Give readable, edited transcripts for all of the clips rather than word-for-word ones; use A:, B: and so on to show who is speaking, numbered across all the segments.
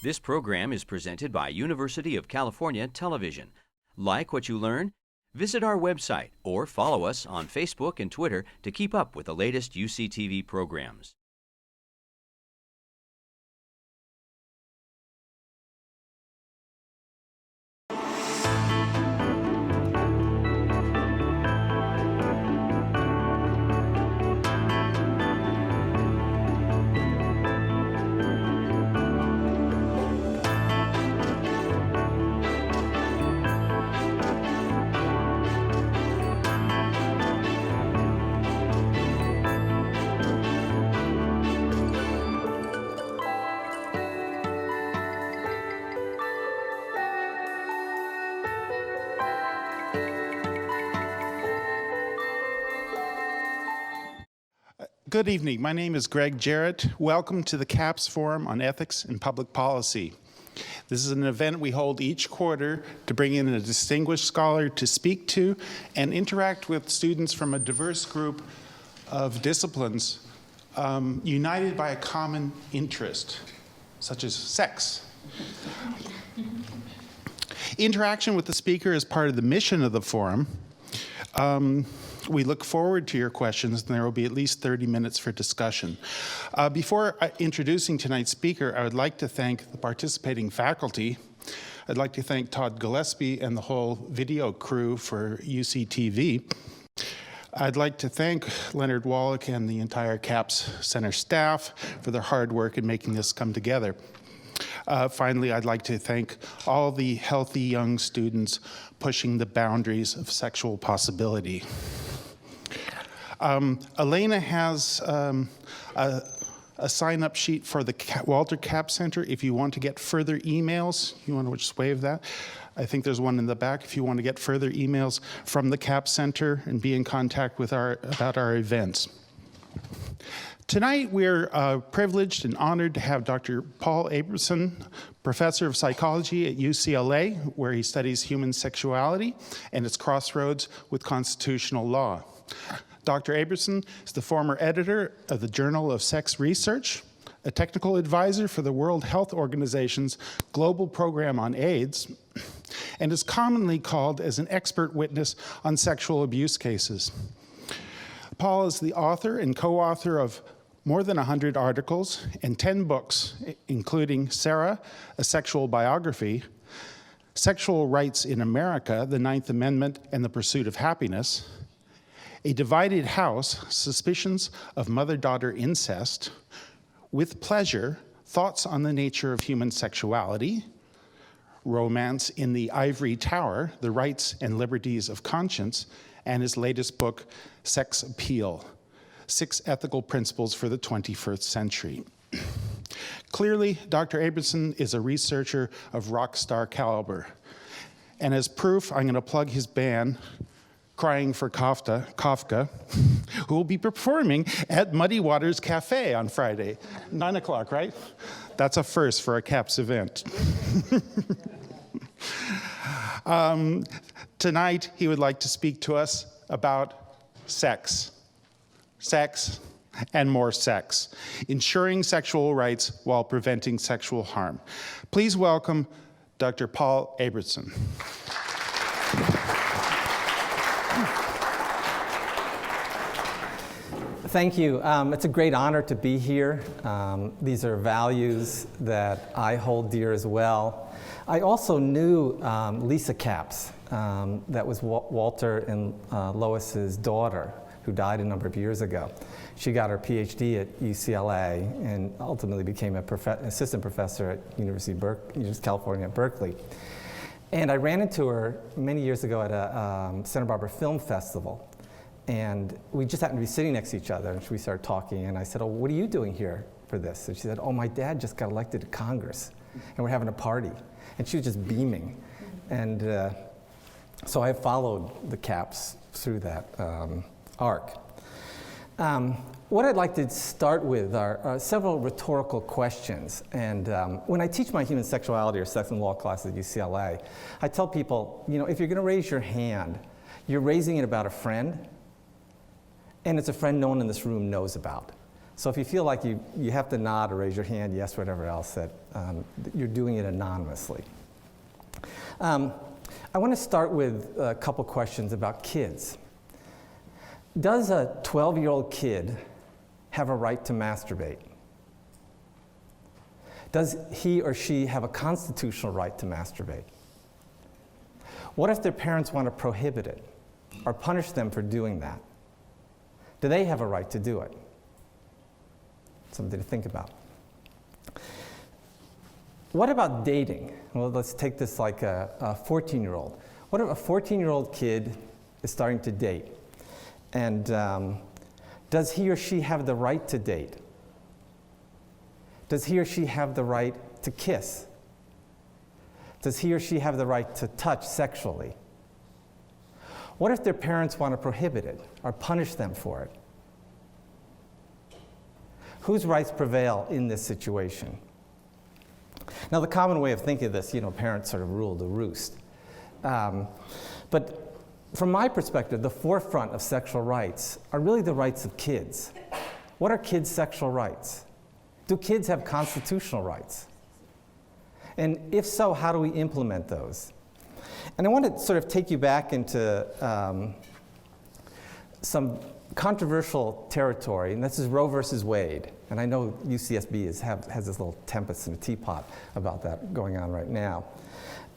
A: This program is presented by University of California Television. Like what you learn? Visit our website or follow us on Facebook and Twitter to keep up with the latest UCTV programs.
B: Good evening. My name is Greg Jarrett. Welcome to the CAPS Forum on Ethics and Public Policy. This is an event we hold each quarter to bring in a distinguished scholar to speak to and interact with students from a diverse group of disciplines united by a common interest, such as sex. Interaction with the speaker is part of the mission of the forum. We look forward to your questions, and there will be at least 30 minutes for discussion. Before introducing tonight's speaker, I would like to thank the participating faculty. I'd like to thank Todd Gillespie and the whole video crew for UCTV. I'd like to thank Leonard Wallach and the entire CAPS Center staff for their hard work in making this come together. Finally, I'd like to thank all the healthy young students pushing the boundaries of sexual possibility. Elena has a sign-up sheet for the Walter Capps Center. If you want to get further emails, you want to just wave that? I think there's one in the back if you want to get further emails from the Capps Center and be in contact with about our events. Tonight, we're privileged and honored to have Dr. Paul Abramson, professor of psychology at UCLA, where he studies human sexuality and its crossroads with constitutional law. Dr. Abramson is the former editor of the Journal of Sex Research, a technical advisor for the World Health Organization's Global Program on AIDS, and is commonly called as an expert witness on sexual abuse cases. Paul is the author and co-author of more than 100 articles and 10 books, including Sarah, A Sexual Biography, Sexual Rights in America, the Ninth Amendment and the Pursuit of Happiness, A Divided House, Suspicions of Mother-Daughter Incest, With Pleasure, Thoughts on the Nature of Human Sexuality, Romance in the Ivory Tower, The Rights and Liberties of Conscience, and his latest book, Sex Appeal, 6 Ethical Principles for the 21st Century. Clearly, Dr. Abramson is a researcher of rock star caliber. And as proof, I'm going to plug his band, Crying for Kafka, who will be performing at Muddy Waters Cafe on Friday, 9 o'clock, right? That's a first for a CAPS event. Tonight, he would like to speak to us about sex, and more sex, ensuring sexual rights while preventing sexual harm. Please welcome Dr. Paul Abramson.
C: Thank you. It's a great honor to be here. These are values that I hold dear as well. I also knew Lisa Capps, that was Walter and Lois's daughter, who died a number of years ago. She got her PhD at UCLA and ultimately became an assistant professor at University of California at Berkeley. And I ran into her many years ago at a Santa Barbara Film Festival. And we just happened to be sitting next to each other, and we started talking, and I said, "Oh, what are you doing here for this?" And she said, "Oh, my dad just got elected to Congress, and we're having a party." And she was just beaming. And so I followed the Capps through that arc. What I'd like to start with are several rhetorical questions. And when I teach my human sexuality or sex and law class at UCLA, I tell people, you know, if you're going to raise your hand, you're raising it about a friend, and it's a friend no one in this room knows about. So if you feel like you have to nod or raise your hand, yes, whatever else, that you're doing it anonymously. I want to start with a couple questions about kids. Does a 12-year-old kid have a right to masturbate? Does he or she have a constitutional right to masturbate? What if their parents want to prohibit it or punish them for doing that? Do they have a right to do it? Something to think about. What about dating? Well, let's take this like a 14-year-old. What if a 14-year-old kid is starting to date? And does he or she have the right to date? Does he or she have the right to kiss? Does he or she have the right to touch sexually? What if their parents want to prohibit it or punish them for it? Whose rights prevail in this situation? Now, the common way of thinking of this, parents sort of rule the roost. But from my perspective, the forefront of sexual rights are really the rights of kids. What are kids' sexual rights? Do kids have constitutional rights? And if so, how do we implement those? And I want to sort of take you back into some controversial territory, and this is Roe versus Wade. And I know UCSB has this little tempest in a teapot about that going on right now.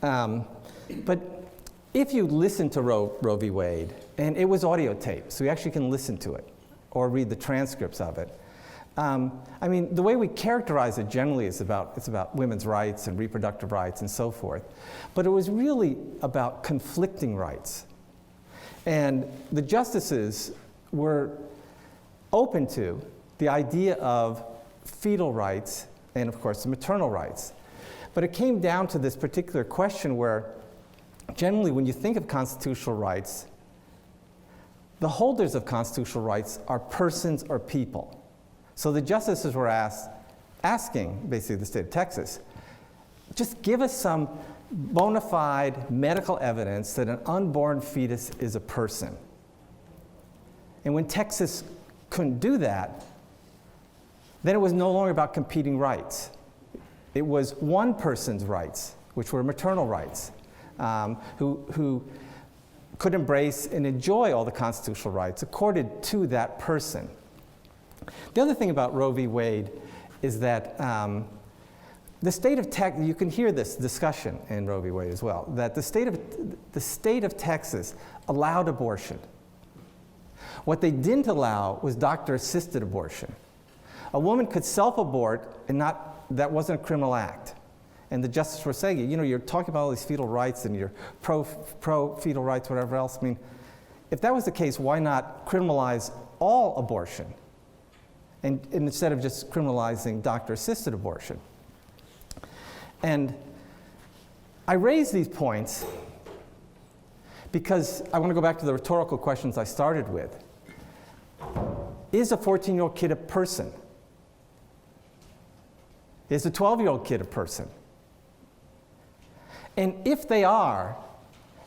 C: But if you listen to Roe v. Wade, and it was audio tape, so you actually can listen to it or read the transcripts of it. The way we characterize it generally is it's about women's rights and reproductive rights and so forth. But it was really about conflicting rights. And the justices were open to the idea of fetal rights and, of course, the maternal rights. But it came down to this particular question where, generally, when you think of constitutional rights, the holders of constitutional rights are persons or people. So the justices were asking, basically the state of Texas, just give us some bona fide medical evidence that an unborn fetus is a person. And when Texas couldn't do that, then it was no longer about competing rights. It was one person's rights, which were maternal rights, who could embrace and enjoy all the constitutional rights accorded to that person. The other thing about Roe v. Wade is that the state of Texas, you can hear this discussion in Roe v. Wade as well, that the state of Texas allowed abortion. What they didn't allow was doctor-assisted abortion. A woman could self-abort and that wasn't a criminal act. And the justices were saying, you're talking about all these fetal rights and you're pro-fetal rights, whatever else. If that was the case, why not criminalize all abortion? And instead of just criminalizing doctor-assisted abortion. And I raise these points because I want to go back to the rhetorical questions I started with. Is a 14-year-old kid a person? Is a 12-year-old kid a person? And if they are,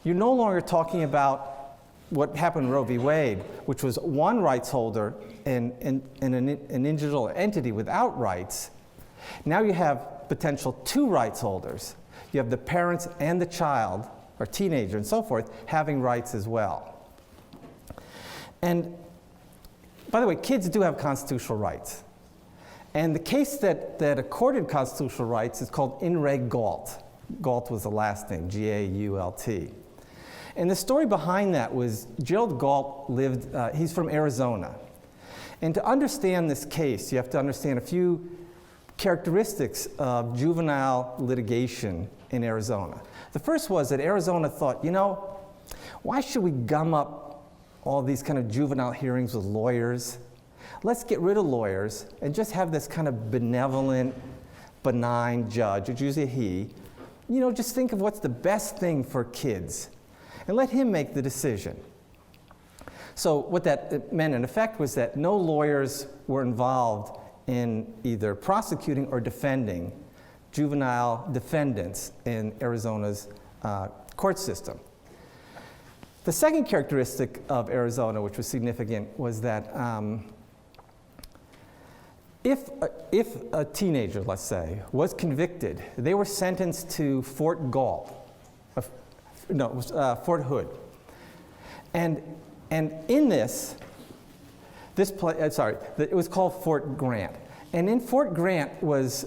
C: you're no longer talking about what happened in Roe v. Wade, which was one rights holder and an individual entity without rights. Now you have potential two rights holders. You have the parents and the child, or teenager and so forth, having rights as well. And by the way, kids do have constitutional rights. And the case that accorded constitutional rights is called In Re Gault. Gault was the last name, G-A-U-L-T. And the story behind that was Gerald Gault he's from Arizona. And to understand this case, you have to understand a few characteristics of juvenile litigation in Arizona. The first was that Arizona thought, why should we gum up all these kind of juvenile hearings with lawyers? Let's get rid of lawyers and just have this kind of benevolent, benign judge, which is usually he, just think of what's the best thing for kids and let him make the decision. So what that meant in effect was that no lawyers were involved in either prosecuting or defending juvenile defendants in Arizona's court system. The second characteristic of Arizona, which was significant, was that If a teenager, let's say, was convicted, they were sentenced to Fort Galt, Fort Hood. And in it was called Fort Grant. And in Fort Grant was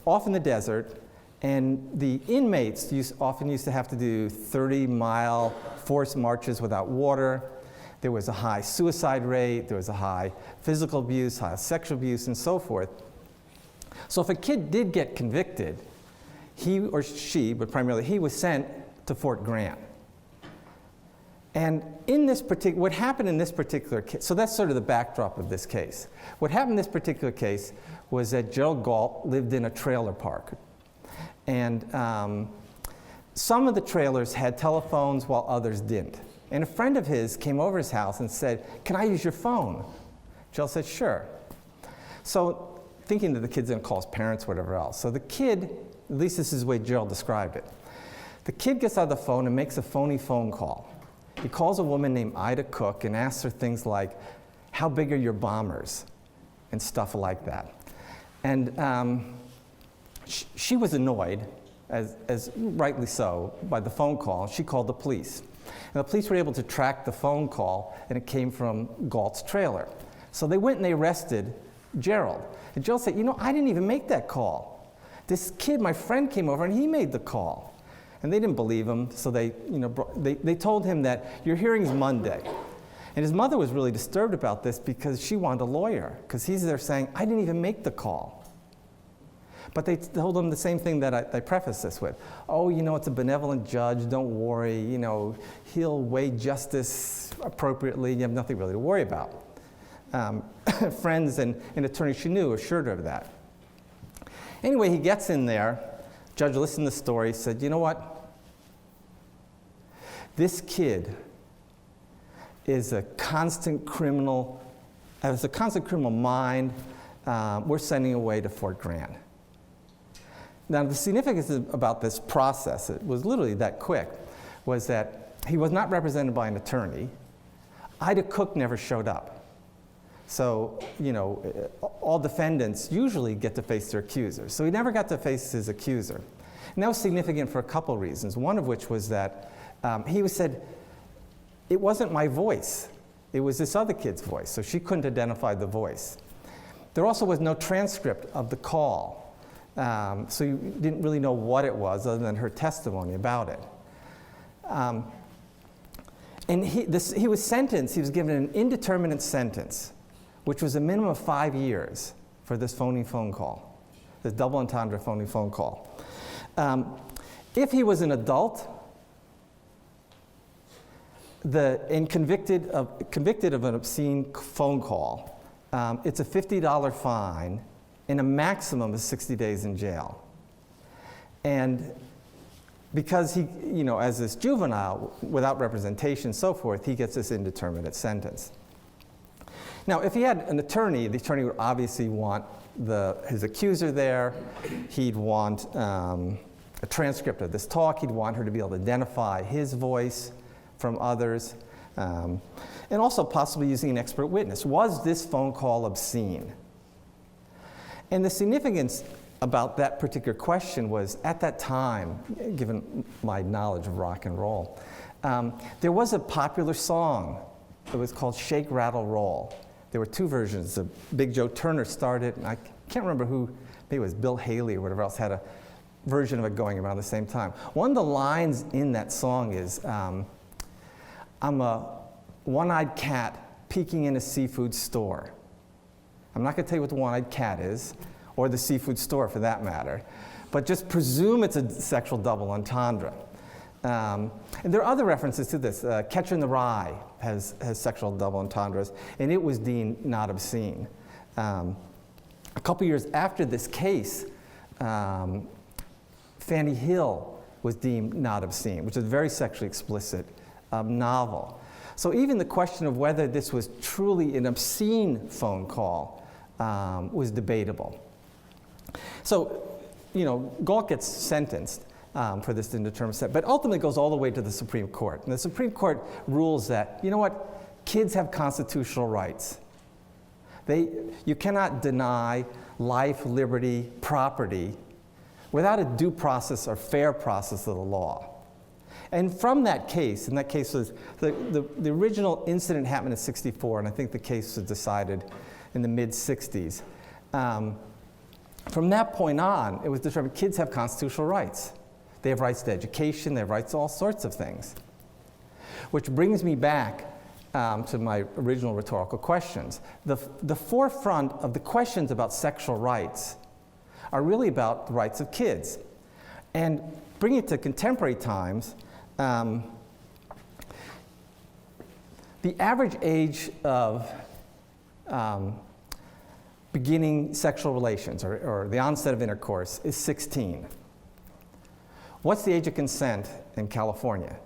C: off in the desert, and the inmates often used to have to do 30-mile forced marches without water. There was a high suicide rate, there was a high physical abuse, high sexual abuse, and so forth. So if a kid did get convicted, he or she, but primarily he, was sent to Fort Grant. And what happened in this particular case, so that's sort of the backdrop of this case. What happened in this particular case was that Gerald Galt lived in a trailer park. And some of the trailers had telephones while others didn't. And a friend of his came over his house and said, "Can I use your phone?" Gerald said, "Sure." So thinking that the kid's gonna call his parents, whatever else. So the kid, at least this is the way Gerald described it, the kid gets out the phone and makes a phony phone call. He calls a woman named Ida Cook and asks her things like, "How big are your bombers?" and stuff like that. And she was annoyed, as rightly so, by the phone call. She called the police. And the police were able to track the phone call, and it came from Galt's trailer. So they went and they arrested Gerald. And Gerald said, "I didn't even make that call. This kid, my friend, came over and he made the call." And they didn't believe him, so they told him that your hearing's Monday. And his mother was really disturbed about this because she wanted a lawyer, because he's there saying, "I didn't even make the call." But they told him the same thing that I prefaced this with. "Oh, it's a benevolent judge, don't worry, he'll weigh justice appropriately, you have nothing really to worry about." Friends and attorneys she knew assured her of that. Anyway, he gets in there, judge listened to the story, said, "You know what? This kid is a constant criminal, has a constant criminal mind, we're sending away to Fort Grant." Now, the significance about this process, it was literally that quick, was that he was not represented by an attorney. Ida Cook never showed up. So, all defendants usually get to face their accusers. So he never got to face his accuser. And that was significant for a couple reasons, one of which was that he said, "It wasn't my voice, it was this other kid's voice," so she couldn't identify the voice. There also was no transcript of the call. So you didn't really know what it was other than her testimony about it. And he was sentenced, he was given an indeterminate sentence, which was a minimum of 5 years for this phony phone call, this double entendre phony phone call. If he was an adult and convicted of an obscene phone call, it's a $50 fine and a maximum of 60 days in jail. And because he, as this juvenile, without representation and so forth, he gets this indeterminate sentence. Now, if he had an attorney, the attorney would obviously want his accuser there. He'd want a transcript of this talk. He'd want her to be able to identify his voice from others. And also possibly using an expert witness. Was this phone call obscene? And the significance about that particular question was, at that time, given my knowledge of rock and roll, there was a popular song. It was called Shake, Rattle, Roll. There were two versions. Big Joe Turner started, and I can't remember who, maybe it was Bill Haley or whatever else, had a version of it going around the same time. One of the lines in that song is, "I'm a one-eyed cat peeking in a seafood store." I'm not going to tell you what the one-eyed cat is, or the seafood store for that matter, but just presume it's a sexual double entendre. And there are other references to this. Catcher in the Rye has sexual double entendres, and it was deemed not obscene. A couple years after this case, Fanny Hill was deemed not obscene, which is a very sexually explicit novel. So even the question of whether this was truly an obscene phone call was debatable. So, Galt gets sentenced for this indeterminate sentence, but ultimately goes all the way to the Supreme Court. And the Supreme Court rules that, kids have constitutional rights. You cannot deny life, liberty, property without a due process or fair process of the law. And from that case, and that case was, the original incident happened in '64, and I think the case was decided in the mid-'60s. From that point on, it was determined kids have constitutional rights. They have rights to education, they have rights to all sorts of things. Which brings me back to my original rhetorical questions. The forefront of the questions about sexual rights are really about the rights of kids. And bringing it to contemporary times, the average age of beginning sexual relations, or the onset of intercourse, is 16. What's the age of consent in California?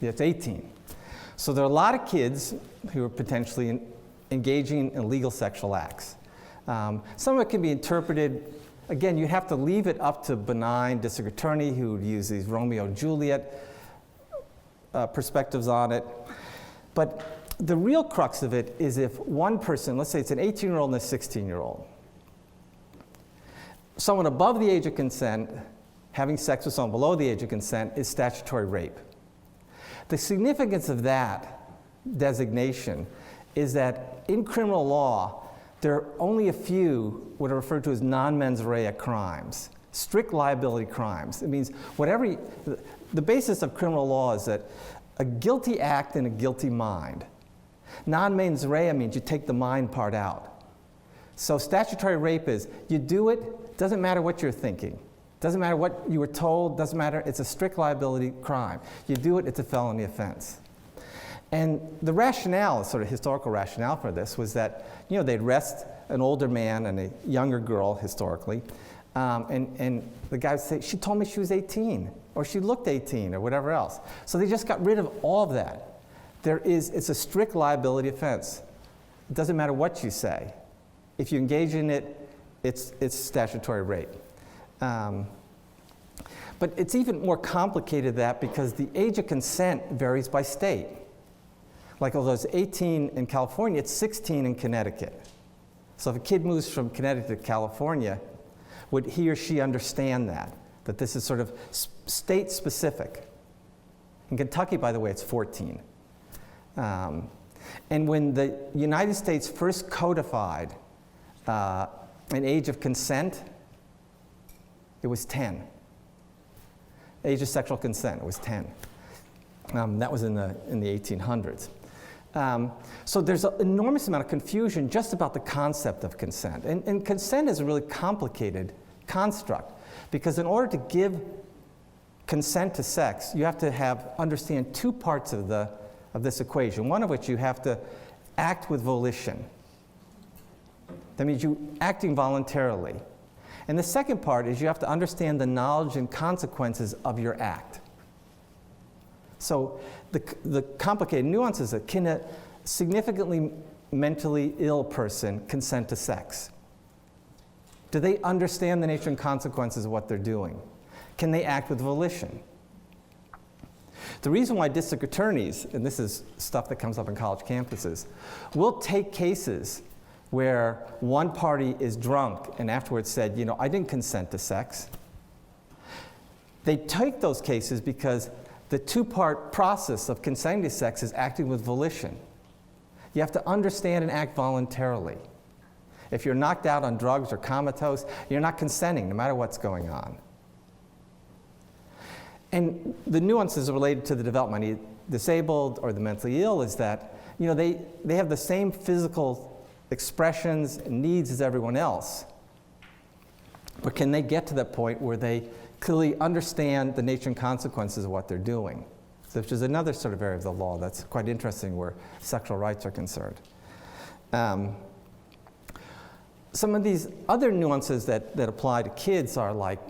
C: It's 18. So there are a lot of kids who are potentially engaging in illegal sexual acts. Some of it can be interpreted, again, you have to leave it up to benign district attorney who would use these Romeo and Juliet perspectives on it. But the real crux of it is if one person, let's say it's an 18-year-old and a 16-year-old, someone above the age of consent having sex with someone below the age of consent is statutory rape. The significance of that designation is that in criminal law, there are only a few what are referred to as non-mens rea crimes, strict liability crimes. It means the basis of criminal law is that a guilty act in a guilty mind. Non-mens rea means you take the mind part out. So statutory rape is, you do it, doesn't matter what you're thinking. Doesn't matter what you were told, doesn't matter, it's a strict liability crime. You do it, it's a felony offense. And the rationale, sort of historical rationale for this was that, they'd arrest an older man and a younger girl historically, and the guy would say, she told me she was 18, or she looked 18, or whatever else. So they just got rid of all of that. It's a strict liability offense. It doesn't matter what you say. If you engage in it, it's statutory rape. But it's even more complicated than that because the age of consent varies by state. Like although it's 18 in California, it's 16 in Connecticut. So if a kid moves from Connecticut to California, would he or she understand that this is sort of state specific? In Kentucky, by the way, it's 14. And when the United States first codified an age of consent, it was 10. Age of sexual consent, it was 10. That was in the 1800s. So there's an enormous amount of confusion just about the concept of consent. And consent is a really complicated construct because in order to give consent to sex, you have to understand two parts of this equation, one of which you have to act with volition. That means you acting voluntarily. And the second part is you have to understand the knowledge and consequences of your act. So the complicated nuances is, can a significantly mentally ill person consent to sex? Do they understand the nature and consequences of what they're doing? Can they act with volition? The reason why district attorneys, and this is stuff that comes up in college campuses, will take cases where one party is drunk and afterwards said, I didn't consent to sex. They take those cases because the two-part process of consenting to sex is acting with volition. You have to understand and act voluntarily. If you're knocked out on drugs or comatose, you're not consenting no matter what's going on. And the nuances related to the developmentally disabled or the mentally ill is that, they have the same physical expressions and needs as everyone else. But can they get to that point where they clearly understand the nature and consequences of what they're doing? So which is another sort of area of the law that's quite interesting where sexual rights are concerned. Some of these other nuances that apply to kids are like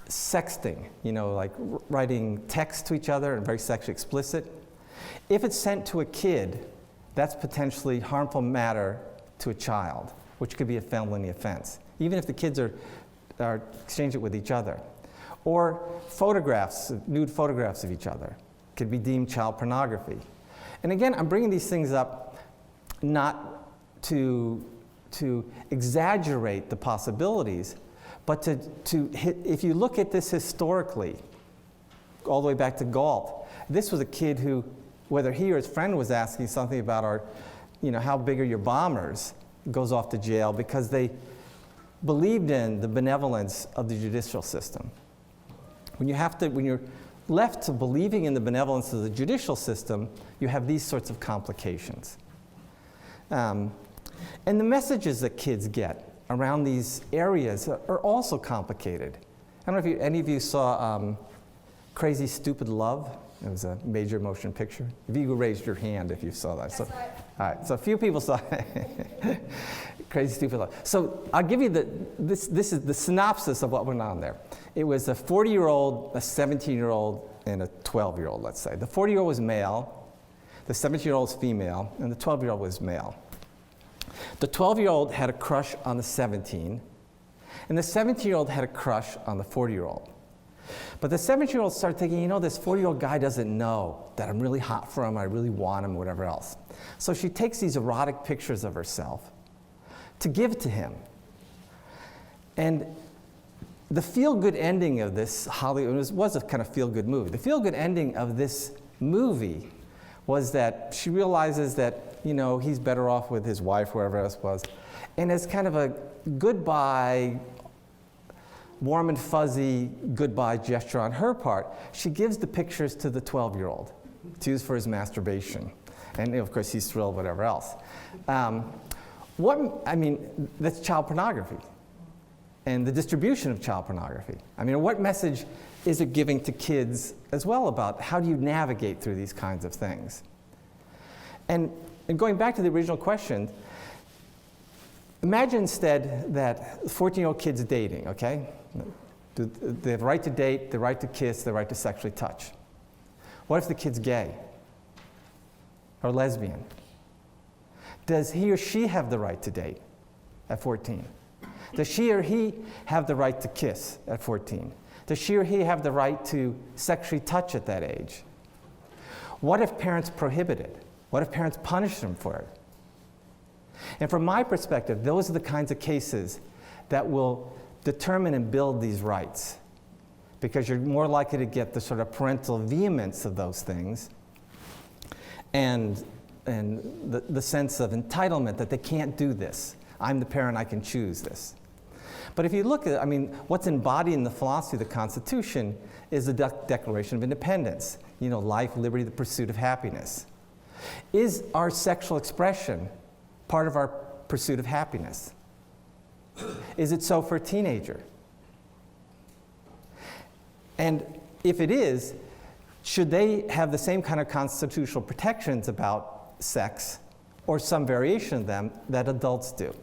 C: sexting, like writing text to each other and very sexually explicit. If it's sent to a kid, that's potentially harmful matter to a child, which could be a felony offense, even if the kids are exchanging it with each other. Or photographs, nude photographs of each other, could be deemed child pornography. And again, I'm bringing these things up not to exaggerate the possibilities, but to hit, if you look at this historically, all the way back to Galt, this was a kid who, whether he or his friend was asking something about how big are your bombers, goes off to jail because they believed in the benevolence of the judicial system. When you're left to believing in the benevolence of the judicial system, you have these sorts of complications. And the messages that kids get around these areas are also complicated. I don't know if any of you saw Crazy Stupid Love. It was a major motion picture. If you raised your hand if you saw that.
D: That's right.
C: All right, so a few people saw Crazy Stupid Love. So I'll give you this is the synopsis of what went on there. It was a 40-year-old, a 17-year-old, and a 12-year-old, let's say. The 40-year-old was male, the 17-year-old was female, and the 12-year-old was male. The 12-year-old had a crush on the 17, and the 17-year-old had a crush on the 40-year-old. But the 17-year-old started thinking, this 40-year-old guy doesn't know that I'm really hot for him, I really want him, whatever else. So she takes these erotic pictures of herself to give to him. And the feel-good ending of this Hollywood, was a kind of feel-good movie. The feel-good ending of this movie was that she realizes that, he's better off with his wife, wherever else was. And as kind of a goodbye, warm and fuzzy goodbye gesture on her part, she gives the pictures to the 12-year-old to use for his masturbation. And of course, he's thrilled, whatever else. That's child pornography and the distribution of child pornography. What message is it giving to kids as well about how do you navigate through these kinds of things? And going back to the original question, imagine instead that 14-year-old kid's dating, okay? They have the right to date, the right to kiss, the right to sexually touch. What if the kid's gay or lesbian? Does he or she have the right to date at 14? Does she or he have the right to kiss at 14? Does she or he have the right to sexually touch at that age? What if parents prohibit it? What if parents punish them for it? And from my perspective, those are the kinds of cases that will determine and build these rights, because you're more likely to get the sort of parental vehemence of those things and the sense of entitlement that they can't do this. I'm the parent, I can choose this. But if you look at, what's embodied in the philosophy of the Constitution is the Declaration of Independence. Life, liberty, the pursuit of happiness. Is our sexual expression part of our pursuit of happiness? Is it so for a teenager? And if it is, should they have the same kind of constitutional protections about sex, or some variation of them, that adults do?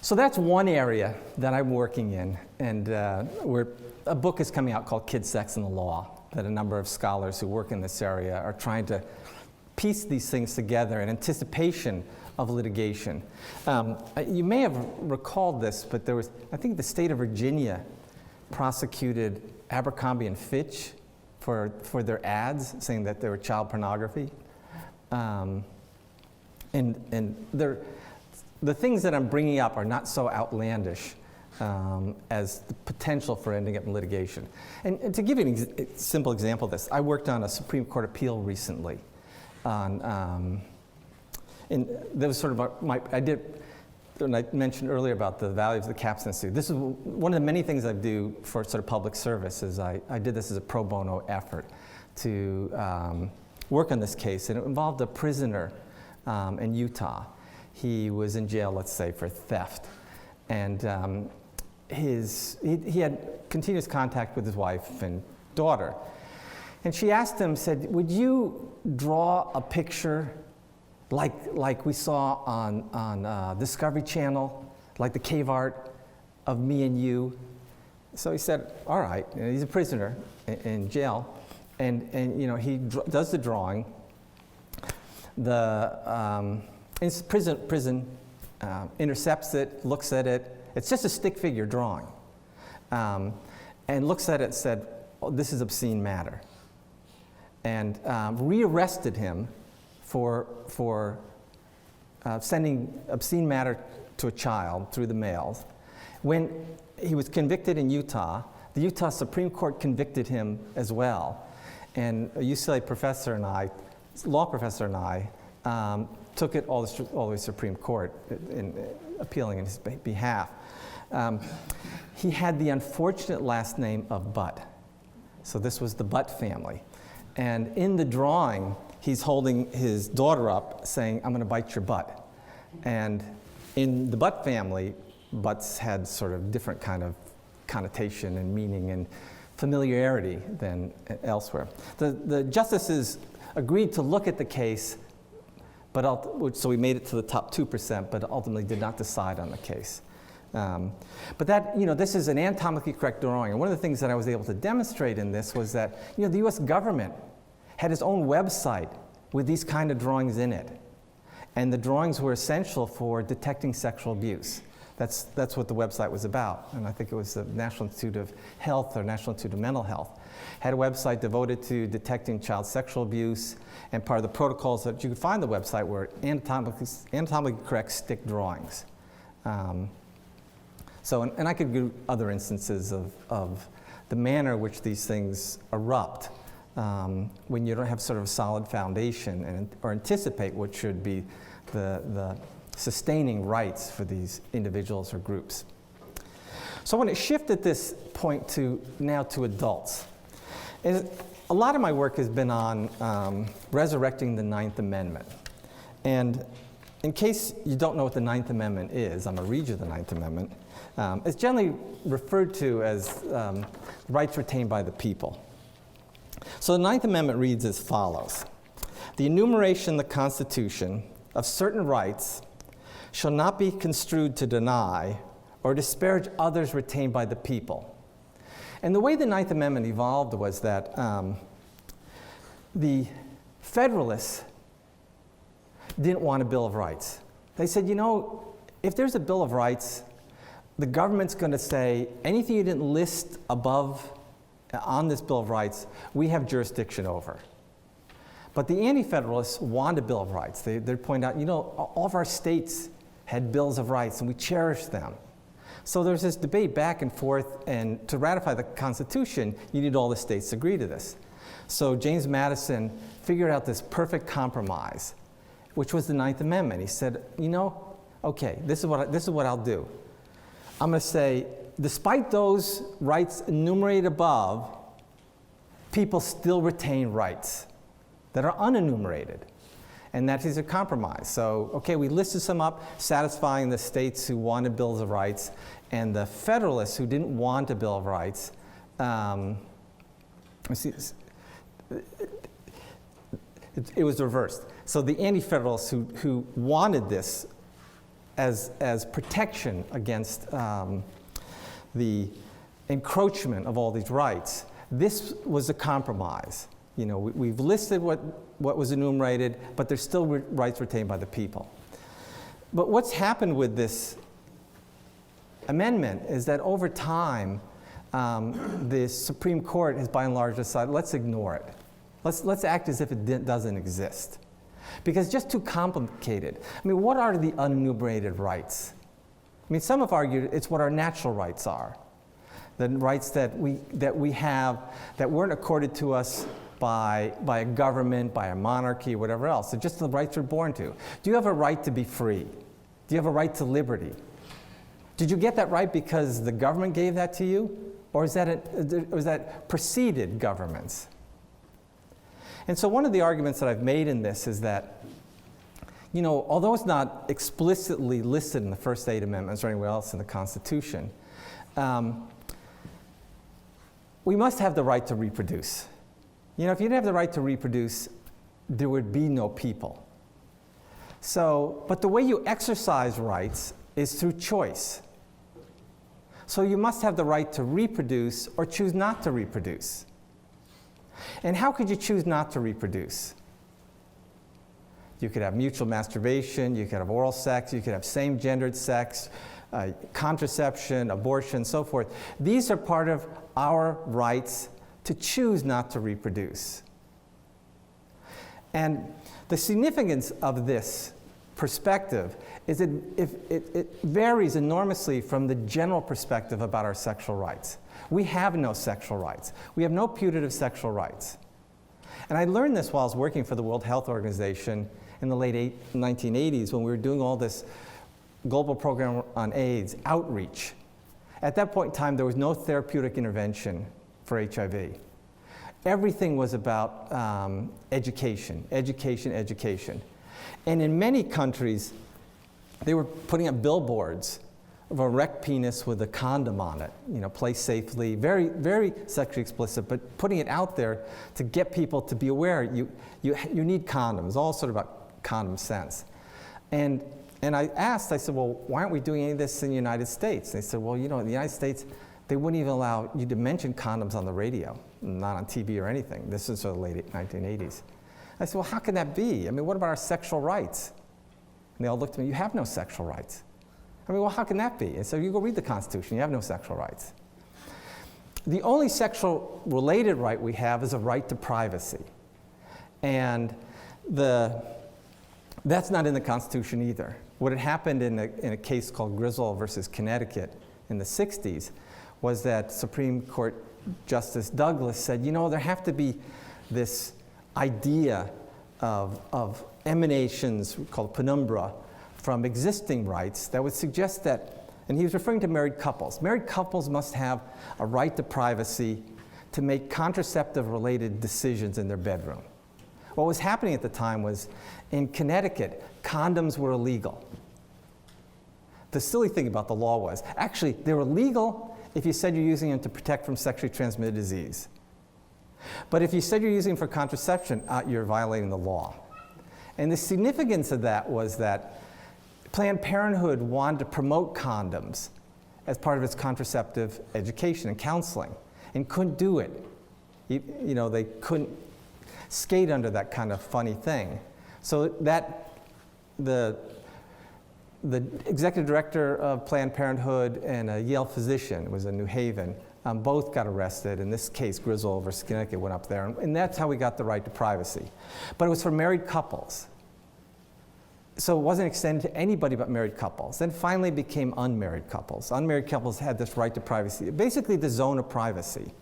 C: So that's one area that I'm working in, and a book is coming out called Kids, Sex, and the Law, that a number of scholars who work in this area are trying to piece these things together in anticipation of litigation. You may have recalled this, but there was, I think the state of Virginia prosecuted Abercrombie and Fitch for their ads, saying that they were child pornography. And the things that I'm bringing up are not so outlandish as the potential for ending up in litigation. And to give you a simple example of this, I worked on a Supreme Court appeal recently on, and that was sort of when I mentioned earlier about the value of the Capps Institute. This is one of the many things I do for sort of public service. Is I did this as a pro bono effort to work on this case, and it involved a prisoner in Utah. He was in jail, let's say, for theft, and he had continuous contact with his wife and daughter. And she asked him, said, "Would you draw a picture like we saw on Discovery Channel, like the cave art of me and you?" So he said, "All right." And he's a prisoner in jail, and he does the drawing. The prison intercepts it, looks at it, It's just a stick figure drawing. And looks at it and said, oh, this is obscene matter. And rearrested him for sending obscene matter to a child through the mail. When he was convicted in Utah, the Utah Supreme Court convicted him as well. And a UCLA professor and I, law professor and I, took it all the way to Supreme Court in appealing in his behalf. He had the unfortunate last name of Butt. So this was the Butt family. And in the drawing, he's holding his daughter up saying, I'm going to bite your butt. And in the Butt family, butts had sort of different kind of connotation and meaning and familiarity than elsewhere. The justices agreed to look at the case, so we made it to the top 2%, but ultimately did not decide on the case. But that, this is an anatomically correct drawing. And one of the things that I was able to demonstrate in this was that, the US government had its own website with these kind of drawings in it. And the drawings were essential for detecting sexual abuse. That's what the website was about. And I think it was the National Institute of Health or National Institute of Mental Health had a website devoted to detecting child sexual abuse. And part of the protocols that you could find on the website were anatomically correct stick drawings. And I could give other instances of the manner in which these things erupt when you don't have sort of a solid foundation or anticipate what should be the sustaining rights for these individuals or groups. So I want to shift at this point now to adults. And a lot of my work has been on resurrecting the Ninth Amendment. And in case you don't know what the Ninth Amendment is, I'm going to read you the Ninth Amendment. It's generally referred to as rights retained by the people. So the Ninth Amendment reads as follows. The enumeration in the Constitution of certain rights shall not be construed to deny or disparage others retained by the people. And the way the Ninth Amendment evolved was that the Federalists didn't want a Bill of Rights. They said, if there's a Bill of Rights, the government's going to say, anything you didn't list above on this Bill of Rights, we have jurisdiction over. But the Anti-Federalists wanted a Bill of Rights. They'd point out, all of our states had bills of rights, and we cherished them. So there's this debate back and forth, and to ratify the Constitution, you need all the states to agree to this. So James Madison figured out this perfect compromise, which was the Ninth Amendment. He said, okay, this is what I'll do. I'm going to say, despite those rights enumerated above, people still retain rights that are unenumerated. And that is a compromise. So, okay, we listed some up, satisfying the states who wanted bills of rights, and the Federalists who didn't want a Bill of Rights. It was reversed. So the Anti-Federalists who wanted this as protection against the encroachment of all these rights, this was a compromise. We've listed what was enumerated, but there's still rights retained by the people. But what's happened with this amendment is that over time, the Supreme Court has by and large decided, let's ignore it. Let's act as if it doesn't exist. Because it's just too complicated. What are the unenumerated rights? Some have argued it's what our natural rights are. The rights that we have that weren't accorded to us by a government, by a monarchy, whatever else. They're just the rights we're born to. Do you have a right to be free? Do you have a right to liberty? Did you get that right because the government gave that to you? Or is that preceded governments? And so one of the arguments that I've made in this is that, although it's not explicitly listed in the first 8 amendments or anywhere else in the Constitution, we must have the right to reproduce. If you didn't have the right to reproduce, there would be no people. But the way you exercise rights is through choice. So you must have the right to reproduce or choose not to reproduce. And how could you choose not to reproduce? You could have mutual masturbation, you could have oral sex, you could have same-gendered sex, contraception, abortion, so forth. These are part of our rights to choose not to reproduce. And the significance of this perspective is it varies enormously from the general perspective about our sexual rights. We have no sexual rights. We have no putative sexual rights. And I learned this while I was working for the World Health Organization in the late 1980s when we were doing all this global program on AIDS, outreach. At that point in time, there was no therapeutic intervention for HIV. Everything was about education, education, education. And in many countries, they were putting up billboards of a erect penis with a condom on it, play safely, very, very sexually explicit, but putting it out there to get people to be aware you need condoms, all sort of about common sense. And I said, well, why aren't we doing any of this in the United States? And they said, well, in the United States, they wouldn't even allow you to mention condoms on the radio, not on TV or anything. This is the late 1980s. I said, well, how can that be? What about our sexual rights? And they all looked at me, you have no sexual rights. Well, how can that be? And so you go read the Constitution, you have no sexual rights. The only sexual related right we have is a right to privacy. And that's not in the Constitution either. What had happened in a case called Griswold versus Connecticut in the 60s was that Supreme Court Justice Douglas said, there have to be this idea of emanations called penumbra from existing rights that would suggest that, and he was referring to married couples. Married couples must have a right to privacy to make contraceptive-related decisions in their bedroom. What was happening at the time was, in Connecticut, condoms were illegal. The silly thing about the law was, actually, they were legal if you said you're using them to protect from sexually transmitted disease. But if you said you're using them for contraception, you're violating the law. And the significance of that was that Planned Parenthood wanted to promote condoms as part of its contraceptive education and counseling, and couldn't do it. They couldn't skate under that kind of funny thing. So the executive director of Planned Parenthood and a Yale physician, was in New Haven, both got arrested. In this case, Griswold versus Connecticut went up there, and that's how we got the right to privacy. But it was for married couples. So it wasn't extended to anybody but married couples. Then finally it became unmarried couples. Unmarried couples had this right to privacy, basically the zone of privacy.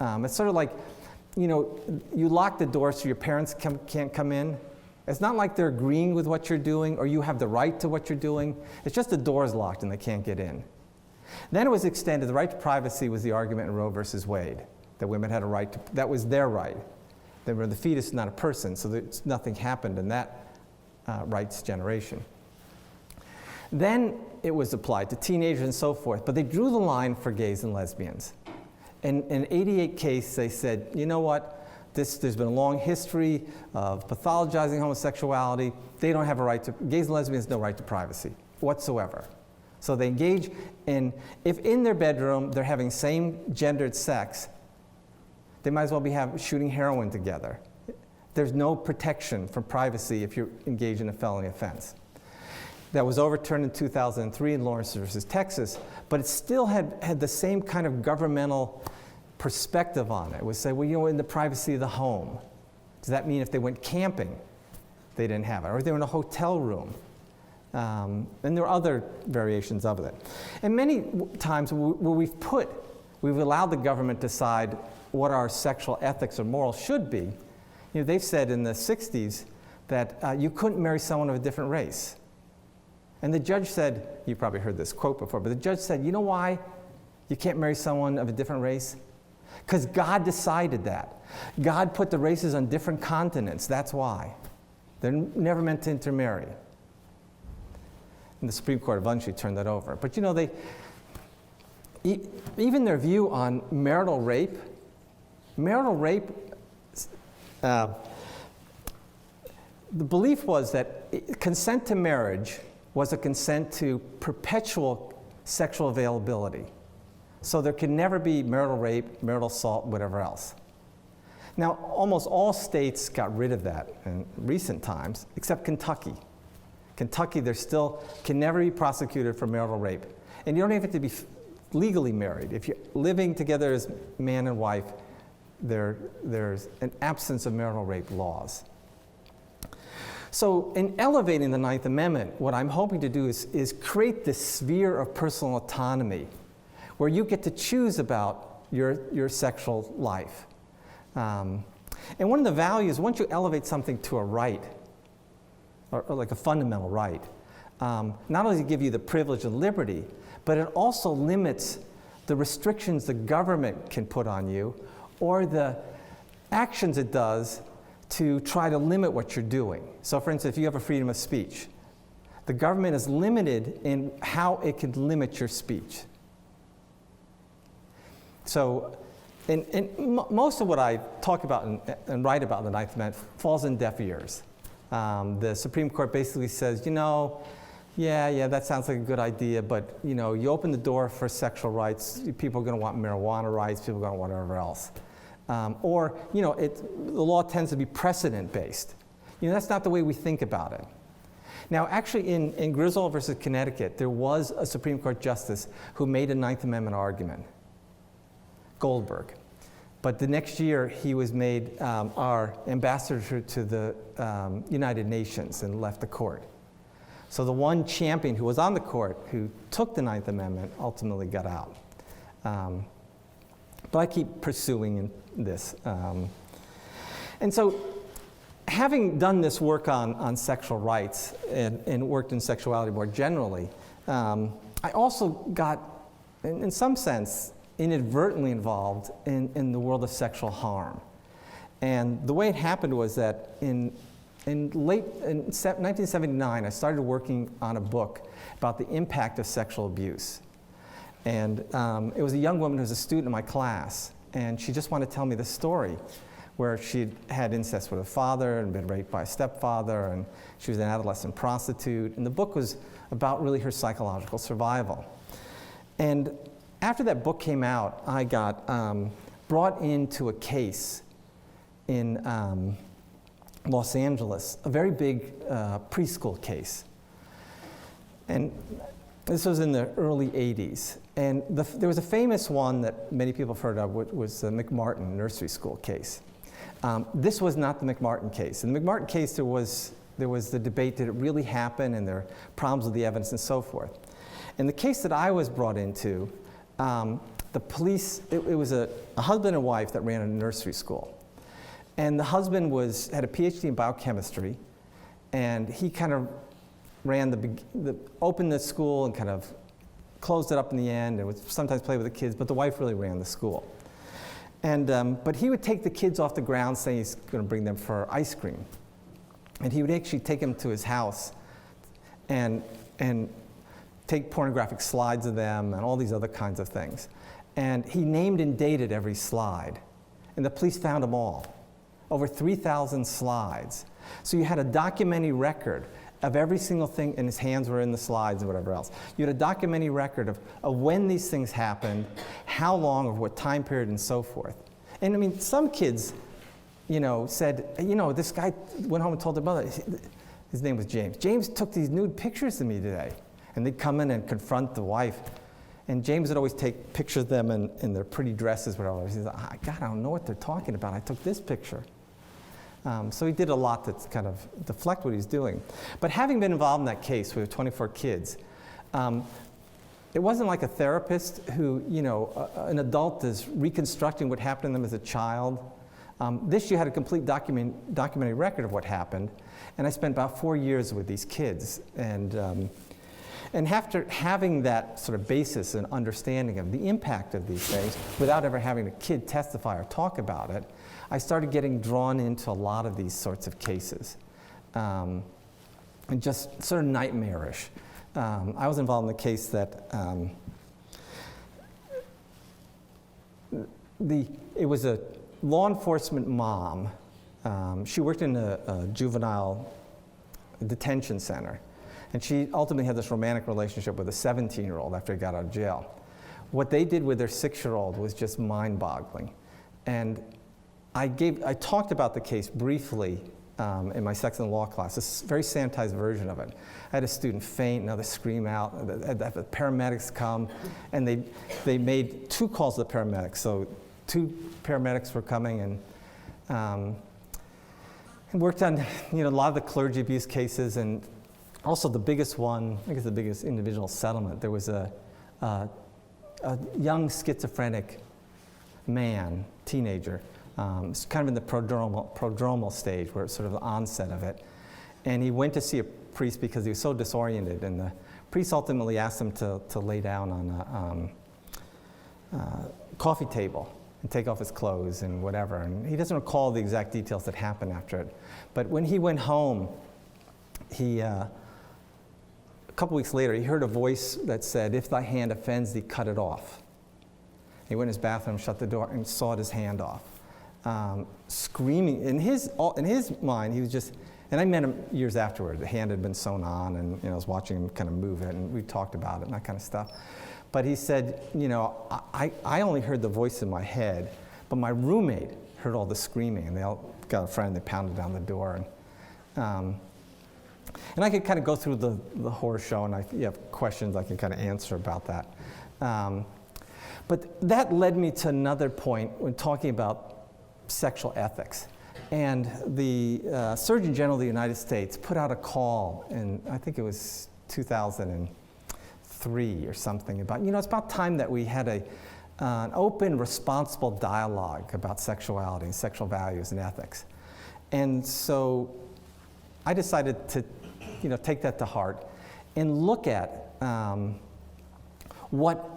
C: It's sort of like, you lock the door so your parents can't come in. It's not like they're agreeing with what you're doing or you have the right to what you're doing. It's just the door is locked and they can't get in. Then it was extended. The right to privacy was the argument in Roe versus Wade, that women had a right to, that was their right. The fetus is not a person, so nothing happened in that rights generation. Then it was applied to teenagers and so forth, but they drew the line for gays and lesbians. In an 88 case, they said, you know what? There's been a long history of pathologizing homosexuality. They don't have a right to, gays and lesbians, no right to privacy whatsoever. So they engage in, if in their bedroom they're having same gendered sex, they might as well be shooting heroin together. There's no protection from privacy if you're engaged in a felony offense. That was overturned in 2003 in Lawrence versus Texas, but it still had the same kind of governmental perspective on it. It would say, well, in the privacy of the home. Does that mean if they went camping, they didn't have it? Or if they were in a hotel room? And there are other variations of it. And many times where we've allowed the government to decide what our sexual ethics or morals should be. They've said in the 60s that you couldn't marry someone of a different race. And the judge said, you probably heard this quote before, but the judge said, you know why you can't marry someone of a different race? Because God decided that. God put the races on different continents, that's why. They're never meant to intermarry. And the Supreme Court eventually turned that over. But even their view on marital rape, the belief was that consent to marriage was a consent to perpetual sexual availability. So there can never be marital rape, marital assault, whatever else. Now, almost all states got rid of that in recent times, except Kentucky. Kentucky, there still can never be prosecuted for marital rape. And you don't even have to be legally married. If you're living together as man and wife, there's an absence of marital rape laws. So in elevating the Ninth Amendment, what I'm hoping to do is create this sphere of personal autonomy where you get to choose about your sexual life. And one of the values, once you elevate something to a right, or like a fundamental right, not only does it give you the privilege and liberty, but it also limits the restrictions the government can put on you or the actions it does to try to limit what you're doing. So for instance, if you have a freedom of speech, the government is limited in how it can limit your speech. So most of what I talk about and write about in the Ninth Amendment falls in deaf ears. The Supreme Court basically says, yeah, that sounds like a good idea, but you open the door for sexual rights, people are going to want marijuana rights, people are going to want whatever else. The law tends to be precedent-based. That's not the way we think about it. Now, actually, in Griswold versus Connecticut, there was a Supreme Court justice who made a Ninth Amendment argument, Goldberg. But the next year, he was made our ambassador to the United Nations and left the court. So the one champion who was on the court who took the Ninth Amendment ultimately got out. But I keep pursuing this. And so having done this work on sexual rights and worked in sexuality more generally, I also got, in some sense, inadvertently involved in the world of sexual harm. And the way it happened was that in 1979, I started working on a book about the impact of sexual abuse. And it was a young woman who was a student in my class, and she just wanted to tell me this story where she'd had incest with her father and been raped by a stepfather, and she was an adolescent prostitute. And the book was about really her psychological survival. And after that book came out, I got brought into a case in Los Angeles, a very big preschool case. And this was in the early 80s. And there was a famous one that many people have heard of, which was the McMartin nursery school case. This was not the McMartin case. In the McMartin case, there was the debate, did it really happen, and there were problems with the evidence and so forth. In the case that I was brought into, the police, it was a husband and wife that ran a nursery school. And the husband had a PhD in biochemistry, and he kind of ran opened the school and kind of closed it up in the end, and would sometimes play with the kids, but the wife really ran the school. And, but he would take the kids off the ground, saying he's going to bring them for ice cream. And he would actually take them to his house and take pornographic slides of them and all these other kinds of things. And he named and dated every slide. And the police found them all. Over 3,000 slides. So you had a documentary record of every single thing, and his hands were in the slides and whatever else. You had a documentary record of when these things happened, how long, or what time period, and so forth. And I mean, some kids, said, this guy went home and told their mother, his name was James. James took these nude pictures of me today. And they'd come in and confront the wife. And James would always take pictures of them in their pretty dresses, whatever. He's like, God, I don't know what they're talking about. I took this picture. So he did a lot to kind of deflect what he's doing. But having been involved in that case with 24 kids, it wasn't like a therapist who, an adult is reconstructing what happened to them as a child. This you had a complete documentary record of what happened. And I spent about 4 years with these kids. And after having that sort of basis and understanding of the impact of these things, without ever having a kid testify or talk about it, I started getting drawn into a lot of these sorts of cases. And just sort of nightmarish. I was involved in the case that it was a law enforcement mom. She worked in a juvenile detention center. And she ultimately had this romantic relationship with a 17-year-old after he got out of jail. What they did with their 6-year-old was just mind-boggling. And I talked about the case briefly in my sex and law class, this very sanitized version of it. I had a student faint, another scream out, the paramedics come, and they made 2 calls to the paramedics. So 2 paramedics were coming and worked on a lot of the clergy abuse cases, and also the biggest one, I guess the biggest individual settlement. There was a young schizophrenic man, teenager, it's kind of in the prodromal stage, where it's sort of the onset of it. And he went to see a priest because he was so disoriented, and the priest ultimately asked him to lay down on a coffee table and take off his clothes and whatever. And he doesn't recall the exact details that happened after it. But when he went home, a couple weeks later, he heard a voice that said, "If thy hand offends thee, cut it off." He went in his bathroom, shut the door, and sawed his hand off. Screaming. In his mind, he was just, and I met him years afterward. The hand had been sewn on, and I was watching him kind of move it, and we talked about it and that kind of stuff. But he said, I only heard the voice in my head, but my roommate heard all the screaming, and they all got a friend, they pounded down the door. And I could kind of go through the horror show, and if you have questions, I can kind of answer about that. But that led me to another point when talking about sexual ethics. And the Surgeon General of the United States put out a call in, I think it was 2003 or something, about, it's about time that we had an open, responsible dialogue about sexuality and sexual values and ethics. And so I decided to take that to heart and look at what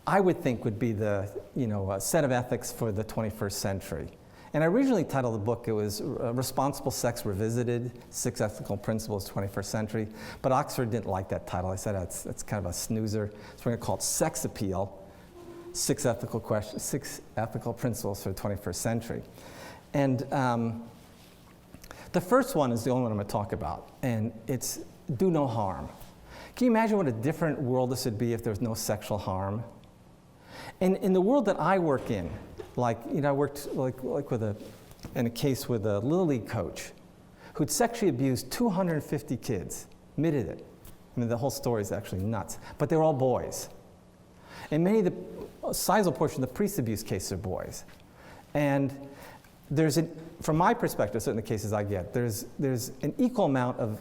C: I would think would be the a set of ethics for the 21st century. And I originally titled the book, it was Responsible Sex Revisited, 6 Ethical Principles, 21st Century. But Oxford didn't like that title. I said that's kind of a snoozer. So we're going to call it Sex Appeal, 6 Ethical Principles for the 21st Century. And the first one is the only one I'm going to talk about, and it's do no harm. Can you imagine what a different world this would be if there was no sexual harm? And in the world that I work in, I worked in a case with a Little League coach who'd sexually abused 250 kids, admitted it. I mean, the whole story is actually nuts, but they were all boys. And a sizable portion of the priest abuse cases are boys. And from my perspective, certainly the cases I get, there's an equal amount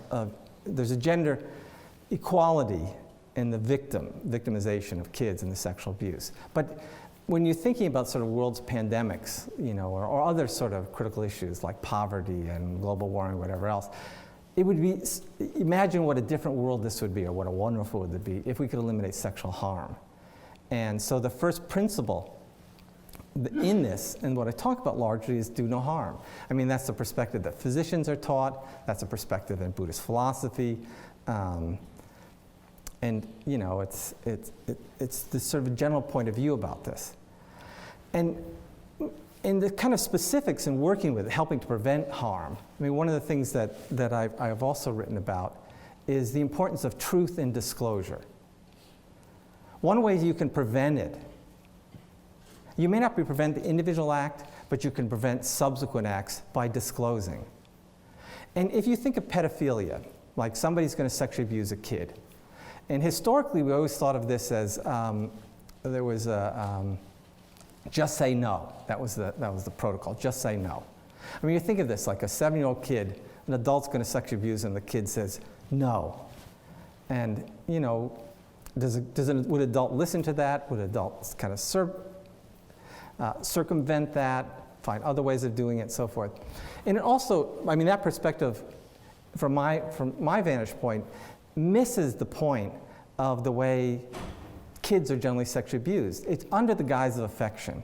C: there's a gender equality in the victimization of kids in the sexual abuse. But when you're thinking about sort of world's pandemics, or other sort of critical issues like poverty and global warming, whatever else, it would be, imagine what a different world this would be, or what a wonderful world it would be if we could eliminate sexual harm. And so the first principle in this, and what I talk about largely, is do no harm. I mean, that's the perspective that physicians are taught, that's a perspective in Buddhist philosophy, and it's this sort of general point of view about this. And in the kind of specifics in working with it, helping to prevent harm, I mean, one of the things that I've also written about is the importance of truth and disclosure. One way you can prevent it, you may not prevent the individual act, but you can prevent subsequent acts by disclosing. And if you think of pedophilia, like somebody's going to sexually abuse a kid, and historically, we always thought of this as there was just say no. That was the protocol. Just say no. I mean, you think of this like a 7-year-old kid, an adult's going to sexually abuse him, and the kid says no. And would an adult listen to that? Would adults kind of circumvent that, find other ways of doing it, so forth? And it also, I mean, that perspective, from my vantage point, misses the point of the way kids are generally sexually abused. It's under the guise of affection.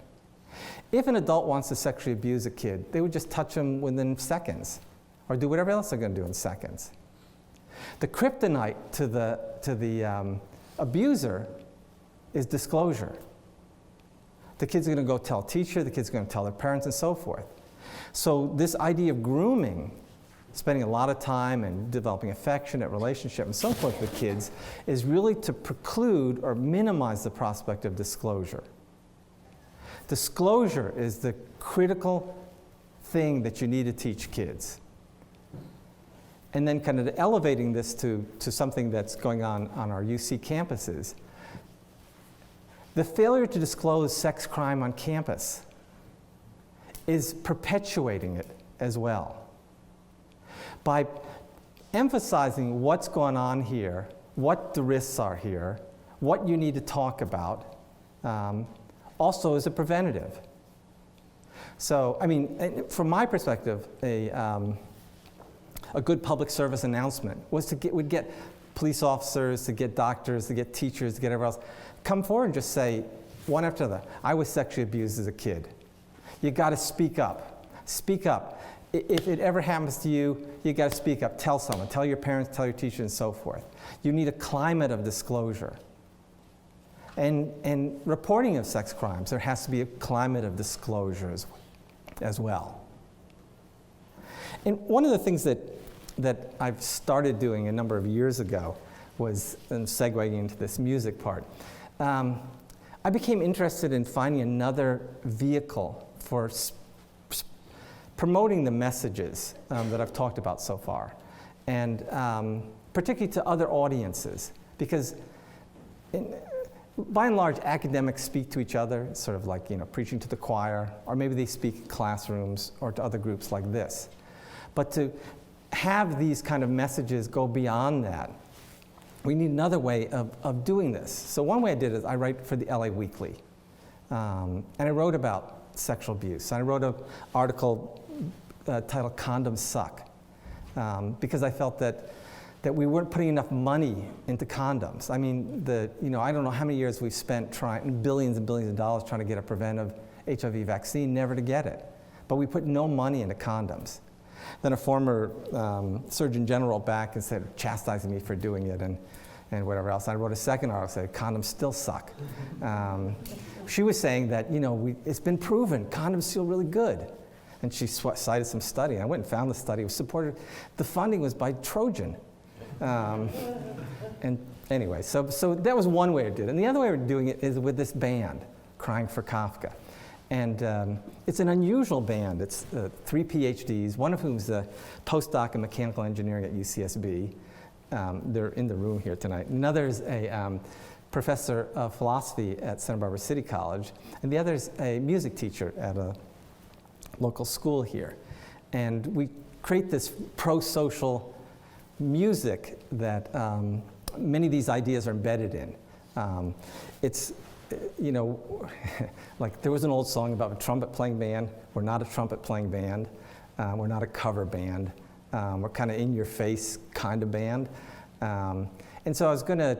C: If an adult wants to sexually abuse a kid, they would just touch him within seconds, or do whatever else they're going to do in seconds. The kryptonite to the abuser is disclosure. The kid's going to go tell a teacher, the kid's going to tell their parents, and so forth. So this idea of grooming, spending a lot of time and developing affectionate relationship and so forth with kids, is really to preclude or minimize the prospect of disclosure. Disclosure is the critical thing that you need to teach kids. and then kind of elevating this to something that's going on our UC campuses. The failure to disclose sex crime on campus is perpetuating it as well. By emphasizing what's going on here, what the risks are here, what you need to talk about, also is a preventative. So, I mean, from my perspective, a good public service announcement would get police officers, to get doctors, to get teachers, to get everyone else, come forward and just say, one after the other, I was sexually abused as a kid. You got to speak up. Speak up. If it ever happens to you, you got to speak up. Tell someone. Tell your parents, tell your teachers, and so forth. You need a climate of disclosure. And reporting of sex crimes, there has to be a climate of disclosure as well. And one of the things that I've started doing a number of years ago was, and segueing into this music part, I became interested in finding another vehicle for promoting the messages that I've talked about so far, and particularly to other audiences, because by and large, academics speak to each other, sort of like, preaching to the choir, or maybe they speak in classrooms or to other groups like this. But to have these kind of messages go beyond that, we need another way of doing this. So one way I did is I write for the LA Weekly, and I wrote about sexual abuse. I wrote an article titled "Condoms Suck," because I felt that we weren't putting enough money into condoms. I mean, I don't know how many years we've spent trying, billions and billions of dollars trying to get a preventive HIV vaccine, never to get it. But we put no money into condoms. Then a former Surgeon General back and said, chastising me for doing it and whatever else. I wrote a second article saying, condoms still suck. She was saying that, it's been proven, condoms feel really good. And she cited some study. I went and found the study. It was supported. The funding was by Trojan. And anyway, so that was one way to do it. And the other way of doing it is with this band, Crying for Kafka. And it's an unusual band. It's 3 PhDs, one of whom is a postdoc in mechanical engineering at UCSB. They're in the room here tonight. Another is a professor of philosophy at Santa Barbara City College, and the other is a music teacher at a local school here. And we create this pro-social music that many of these ideas are embedded in. It's, like there was an old song about a trumpet playing band. We're not a trumpet playing band. We're not a cover band. We're kind of in your face kind of band. And so I was going to,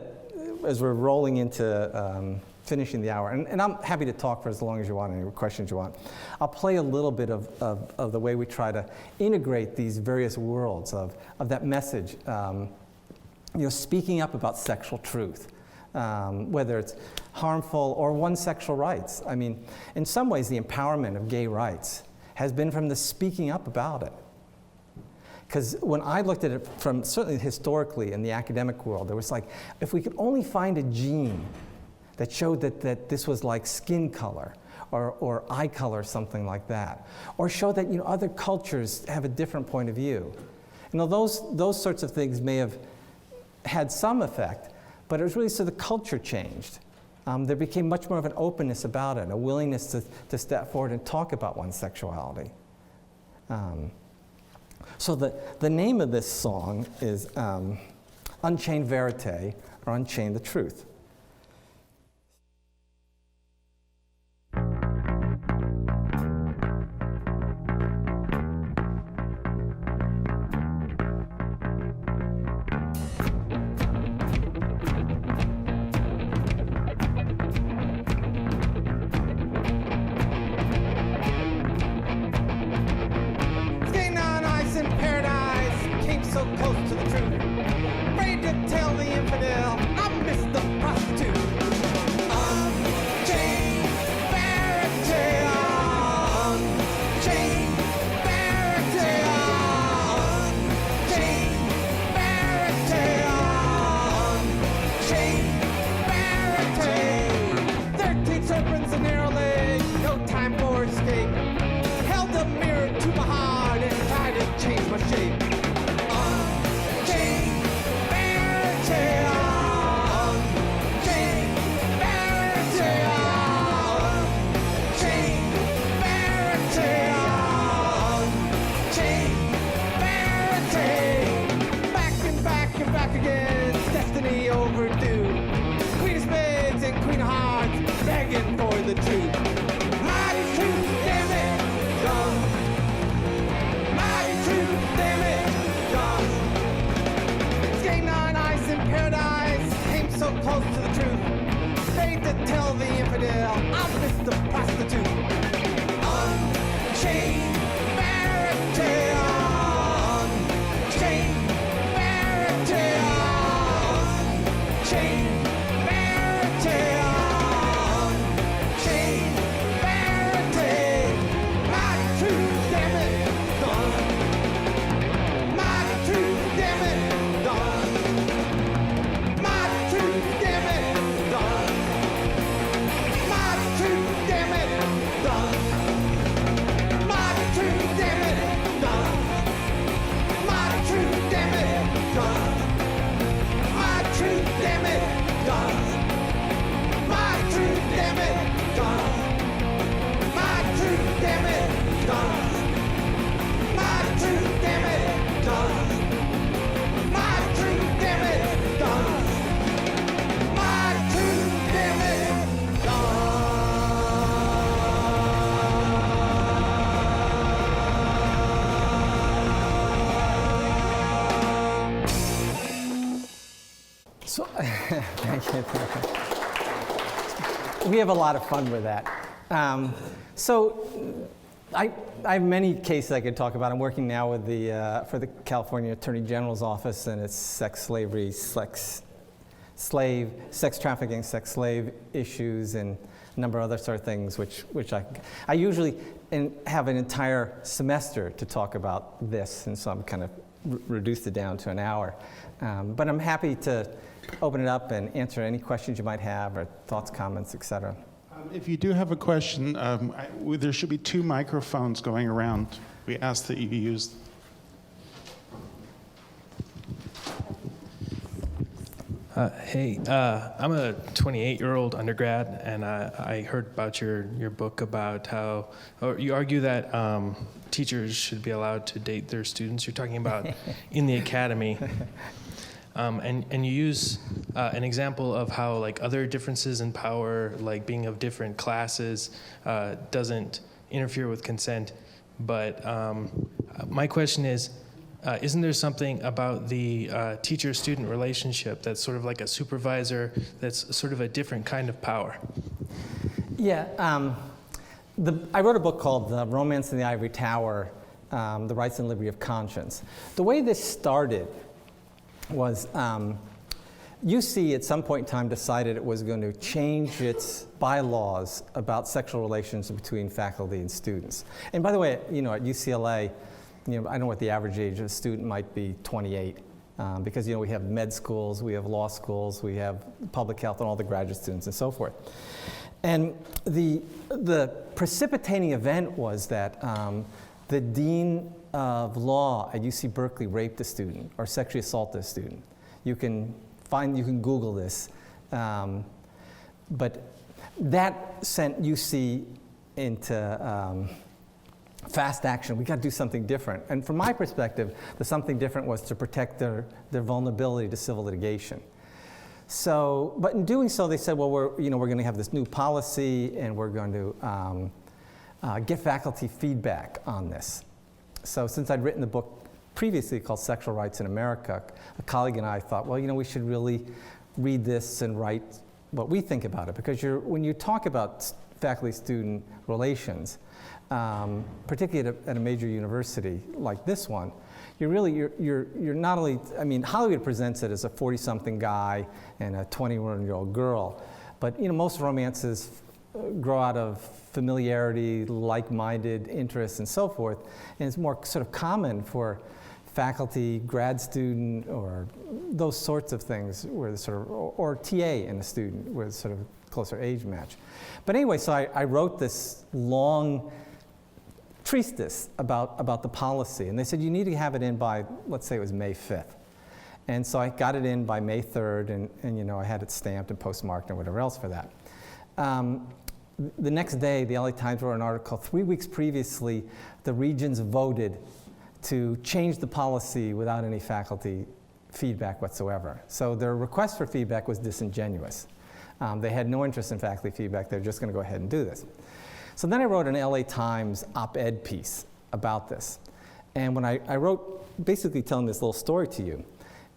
C: as we're rolling into finishing the hour, and I'm happy to talk for as long as you want, any questions you want, I'll play a little bit of the way we try to integrate these various worlds of that message, speaking up about sexual truth, whether it's harmful or one's sexual rights. I mean, in some ways, the empowerment of gay rights has been from the speaking up about it. Because when I looked at it from, certainly historically in the academic world, there was like, if we could only find a gene that showed that this was like skin color or eye color, something like that, or show that other cultures have a different point of view. Those sorts of things may have had some effect, but it was really so the culture changed. There became much more of an openness about it, a willingness to step forward and talk about one's sexuality. So the name of this song is Unchained Verite, or Unchain the Truth.
D: So close to the truth, afraid to tell the infidel I missed the
C: So, thank you. We have a lot of fun with that. I have many cases I could talk about. I'm working now with for the California Attorney General's office, and it's sex slavery, sex trafficking, sex slave issues, and a number of other sort of things, which I usually have an entire semester to talk about this, and so I'm kind of reduced it down to an hour. But I'm happy to open it up and answer any questions you might have, or thoughts, comments, etc.
B: If you do have a question, there should be 2 microphones going around. We ask that you use.
D: Hey, I'm a 28-year-old undergrad, and I heard about your book about how, or you argue that teachers should be allowed to date their students. You're talking about in the academy. And you use an example of how like other differences in power, like being of different classes, doesn't interfere with consent. But my question is, isn't there something about the teacher-student relationship that's sort of like a supervisor, that's sort of a different kind of power?
C: Yeah, I wrote a book called The Romance in the Ivory Tower, The Rights and Liberty of Conscience. The way this started was UC at some point in time decided it was going to change its bylaws about sexual relations between faculty and students. And by the way, at UCLA, I don't know what the average age of a student might be, 28, because we have med schools, we have law schools, we have public health, and all the graduate students and so forth. And the precipitating event was that the dean of law at UC Berkeley raped a student or sexually assaulted a student. You can Google this. But that sent UC into fast action. We got to do something different. And from my perspective, the something different was to protect their vulnerability to civil litigation. So, but in doing so, they said, well, we're going to have this new policy, and we're going to get faculty feedback on this. So since I'd written the book previously called Sexual Rights in America, a colleague and I thought, well, we should really read this and write what we think about it. Because when you talk about faculty-student relations, particularly at a major university like this one, you're not only, Hollywood presents it as a 40-something guy and a 21-year-old girl, but most romances grow out of familiarity, like-minded interests, and so forth. And it's more sort of common for faculty, grad student, or those sorts of things, where or TA in a student, where it's sort of closer age match. But anyway, so I wrote this long treatise about the policy, and they said you need to have it in by, let's say it was May 5th. And so I got it in by May 3rd, and I had it stamped and postmarked and whatever else for that. The next day, the LA Times wrote an article. 3 weeks previously, the regions voted to change the policy without any faculty feedback whatsoever. So their request for feedback was disingenuous. They had no interest in faculty feedback. They're just going to go ahead and do this. So then I wrote an LA Times op-ed piece about this. And when I wrote, basically telling this little story to you,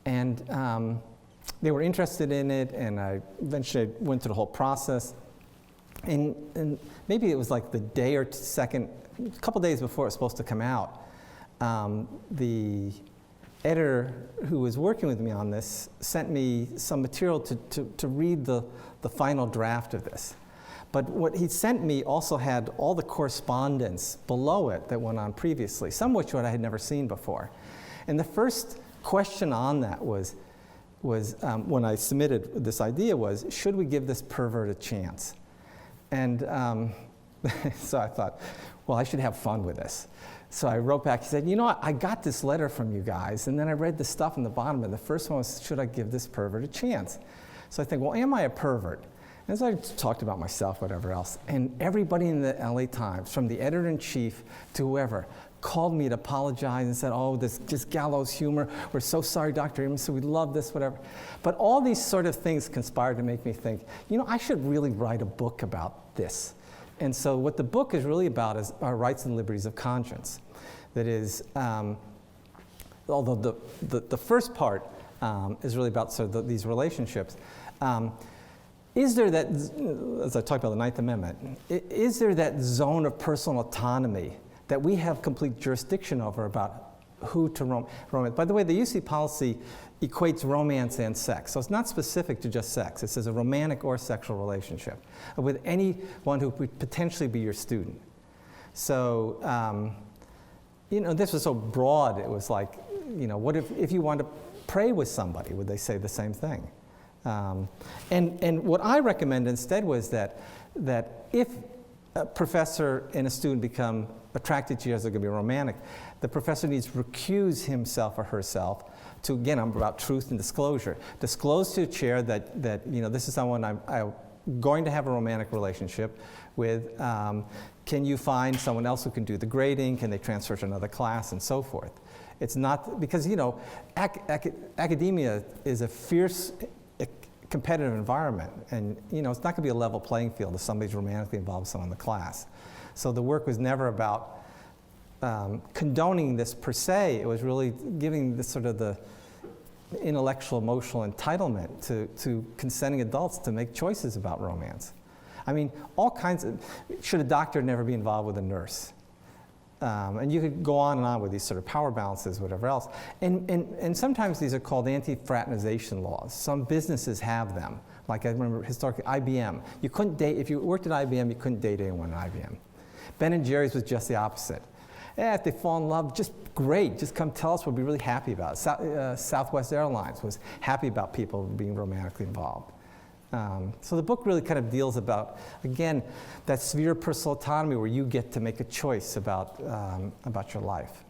C: and they were interested in it, and I eventually went through the whole process. And maybe it was like the day or second, a couple days before it was supposed to come out, the editor who was working with me on this sent me some material to read the final draft of this. But what he sent me also had all the correspondence below it that went on previously, some of which I had never seen before. And the first question on that was when I submitted this idea was, should we give this pervert a chance? And so I thought, well, I should have fun with this. So I wrote back, he said, I got this letter from you guys, and then I read the stuff in the bottom, and the first one was, should I give this pervert a chance? So I think, well, am I a pervert? And so I talked about myself, whatever else, and everybody in the LA Times, from the editor-in-chief to whoever, called me to apologize and said, oh, this just gallows humor. We're so sorry, Dr. Abramson, we love this, whatever. But all these sort of things conspired to make me think, I should really write a book about this. And so what the book is really about is our rights and liberties of conscience. That is, although the first part is really about sort of these relationships. Is there that, as I talked about the Ninth Amendment, is there that zone of personal autonomy that we have complete jurisdiction over about who to romance? By the way, the UC policy equates romance and sex, so it's not specific to just sex. It says a romantic or sexual relationship with anyone who would potentially be your student. So, this was so broad, it was like, what if you want to pray with somebody, would they say the same thing? And what I recommend instead was that if a professor and a student become attracted to you as they're going to be romantic, the professor needs to recuse himself or herself to, again, I'm about truth and disclosure. Disclose to a chair that this is someone I'm going to have a romantic relationship with. Can you find someone else who can do the grading? Can they transfer to another class and so forth? It's not, because academia is a fierce competitive environment, and it's not going to be a level playing field if somebody's romantically involved with someone in the class. So the work was never about condoning this per se. It was really giving this sort of the intellectual, emotional entitlement to consenting adults to make choices about romance. I mean, all kinds of, should a doctor never be involved with a nurse? And you could go on and on with these sort of power balances, whatever else. And sometimes these are called anti-fraternization laws. Some businesses have them. Like I remember historically, IBM. You couldn't date, if you worked at IBM, you couldn't date anyone at IBM. Ben & Jerry's was just the opposite. If they fall in love, just great, just come tell us, we'll be really happy about it. Southwest Airlines was happy about people being romantically involved. So the book really kind of deals about, again, that sphere of personal autonomy where you get to make a choice about your life.